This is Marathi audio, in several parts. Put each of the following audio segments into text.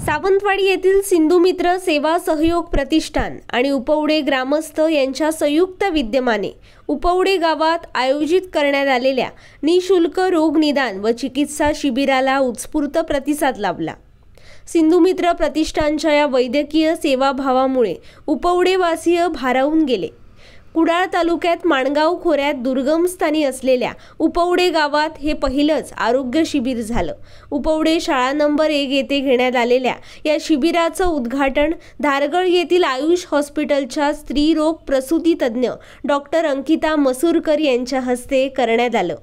सावंतवाडी येथील सिंधुमित्र सेवा सहयोग प्रतिष्ठान आणि उपवडे ग्रामस्थ यांच्या संयुक्त विद्यमाने उपवडे गावात आयोजित करण्यात आलेल्या निःशुल्क रोग निदान व चिकित्सा शिबिराला उत्स्फूर्त प्रतिसाद लाभला। सिंधुमित्र प्रतिष्ठानच्या या वैद्यकीय सेवाभावामुळे उपवडेवासीय भारावून गेले। कुडाळ तालुक्यात माणगाव खोऱ्यात दुर्गम स्थानी असलेल्या उपवडे गावात हे पहिलंच आरोग्य शिबिर झालं। उपवडे शाळा नंबर 1 येथे घेण्यात आलेल्या या शिबिराचं उद्घाटन धारगळ येथील आयुष हॉस्पिटलच्या स्त्रीरोग प्रसूती तज्ञ डॉक्टर अंकिता मसूरकर यांच्या हस्ते करण्यात आलं।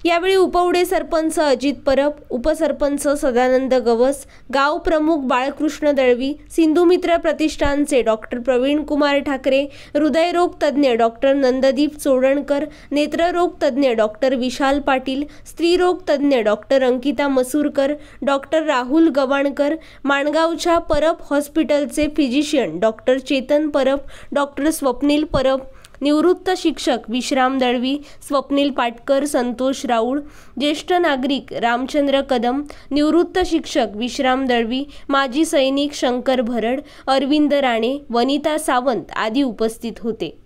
यावेळी उपवडे सरपंच अजित परब, उपसरपंच सदानंद गवस, गाव प्रमुख बाळकृष्ण दळवी, सिंधुमित्र प्रतिष्ठानचे डॉक्टर प्रवीण कुमार ठाकरे, हृदयरोग तज्ञ डॉक्टर नंददीप चोडणकर, नेत्ररोग तज्ञ डॉक्टर विशाल पाटील, स्त्रीरोग तज्ञ डॉक्टर अंकिता मसूरकर, डॉक्टर राहुल गवाणकर, माणगावच्या परब हॉस्पिटलचे physician doctor Chetan Parab, doctor Swapnil Parab, निवृत्त शिक्षक विश्राम दळवी, स्वप्नील पाटकर, संतोष राऊळ, ज्येष्ठ नागरिक रामचंद्र कदम, निवृत्त शिक्षक विश्राम दळवी, माजी सैनिक शंकर भरड, अरविंद राणे, वनिता सावंत आदी उपस्थित होते।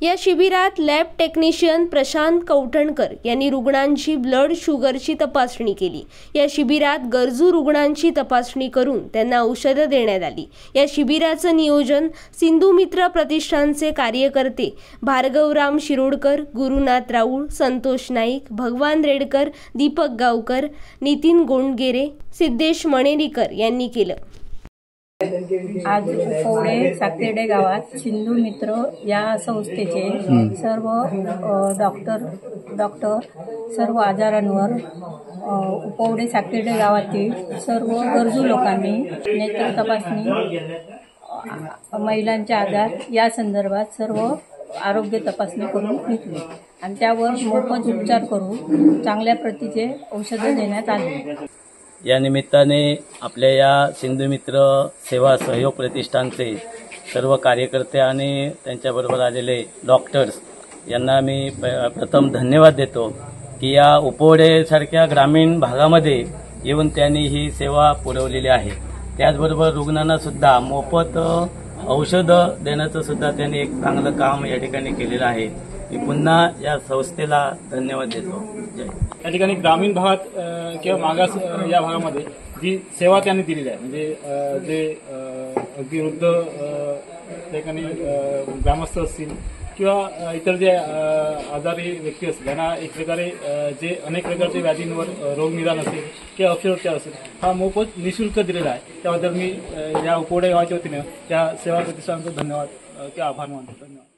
या शिबिरात लॅब टेक्निशियन प्रशांत कौटणकर यांनी रुग्णांची ब्लड शुगरची तपासणी केली। या शिबिरात गरजू रुग्णांची तपासणी करून त्यांना औषधं देण्यात आली। या शिबिराचं नियोजन सिंधुमित्र प्रतिष्ठानचे कार्यकर्ते भार्गवराम शिरोडकर, गुरुनाथ राऊळ, संतोष नाईक, भगवान रेडकर, दीपक गावकर, नितीन गोंडगेरे, सिद्धेश मणेरीकर यांनी केलं। आज उपवडे साकेडे गावात सिंधुमित्र या संस्थेचे सर्व डॉक्टर सर्व आजारांवर उपवडे साकेडे गावातील सर्व गरजू लोकांनी नेत्र तपासणी, महिलांचे आजार या संदर्भात सर्व आरोग्य तपासणी करून घेतली आणि त्यावर मोफत उपचार करून चांगल्या प्रतीचे औषधं देण्यात आली। या निमित्ताने आपल्या या सिंधुमित्र सेवा सहयोग प्रतिष्ठानचे सर्व कार्यकर्ते आणि त्यांच्याबरोबर आलेले डॉक्टर्स यांना मी प्रथम धन्यवाद देतो की या उपवडेसारख्या ग्रामीण भागामध्ये येऊन त्यांनी ही सेवा पुरवलेली आहे। त्याचबरोबर रुग्णांना सुद्धा मोफत औषधं देण्याचं सुद्धा त्यांनी एक चांगलं काम या ठिकाणी केलेलं आहे। मी पुन्हा या संस्थेला धन्यवाद देतो। जय। या ठिकाणी ग्रामीण भागात किंवा मागास या भागामध्ये जी सेवा त्यांनी दिलेली आहे, म्हणजे जे अगदी वृद्ध ठिकाणी ग्रामस्थ असतील किंवा इतर जे आजारी व्यक्ती असतील त्यांना एक प्रकारे जे अनेक प्रकारचे व्याधींवर रोग निदान असेल किंवा औषधोपचार असेल हा मोफत निःशुल्क दिलेला आहे। त्याबद्दल मी या उपवडे गावाच्या वतीने त्या सेवा प्रतिष्ठानचा धन्यवाद किंवा आभार मानतो। धन्यवाद।